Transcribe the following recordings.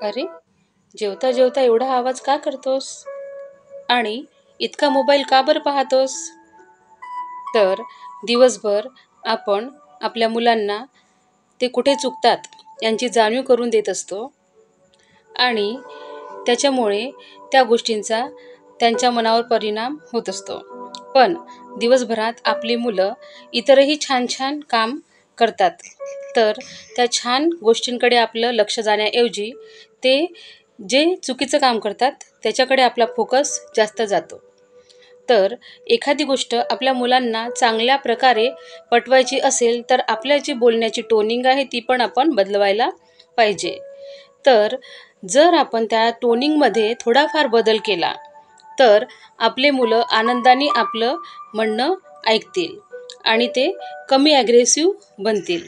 अरे, जेवता जेवता एवढा आवाज का करतोस? आणि इतका मोबाईल का बरं पाहतोस? तर दिवसभर आपण आपल्या मुलांना ते कुठे चुकतात यांची जाणीव करून देत असतो आणि त्याच्यामुळे त्या गोष्टींचा त्यांच्या मनावर परिणाम होत असतो. पण दिवसभरात आपली मुलं इतरही छान छान काम करतात. तर त्या छान गोष्टींकडे आपलं लक्ष जाण्याऐवजी ते जे चुकीचं काम करतात त्याच्याकडे आपला फोकस जास्त जातो. तर एखादी गोष्ट आपल्या मुलांना चांगल्या प्रकारे पटवायची असेल तर आपल्या जी बोलण्याची टोनिंग आहे ती पण आपण बदलवायला पाहिजे. तर जर आपण त्या टोनिंगमध्ये थोडाफार बदल केला तर आपले मुलं आनंदाने आपलं म्हणणं ऐकतील आणि ते कमी ॲग्रेसिव्ह बनतील.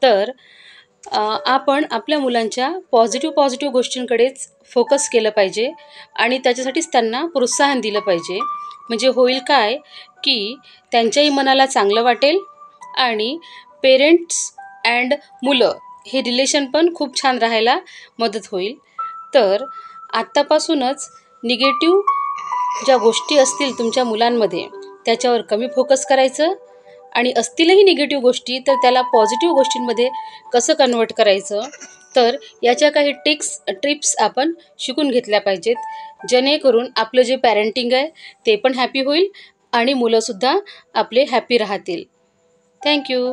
तर आपण आपल्या मुलांच्या पॉझिटिव्ह गोष्टींकडेच फोकस केलं पाहिजे आणि त्याच्यासाठीच त्यांना प्रोत्साहन दिलं पाहिजे. म्हणजे होईल काय, की त्यांच्याही मनाला चांगलं वाटेल आणि पेरेंट्स अँड मुलं हे रिलेशन पण खूप छान राहायला मदत होईल. तर आत्तापासूनच निगेटिव्ह ज्या गोष्टी असतील तुमच्या मुलांमध्ये त्याच्यावर कमी फोकस करायचं आणि असतीलही निगेटिव्ह गोष्टी तर त्याला पॉझिटिव्ह गोष्टींमध्ये कसं कन्वर्ट करायचं, तर याच्या काही ट्रिप्स आपण शिकून घेतल्या पाहिजेत. जेणेकरून आपलं जे पॅरेंटिंग आहे ते पण हॅपी होईल आणि मुलंसुद्धा आपले हॅपी राहतील. थँक्यू.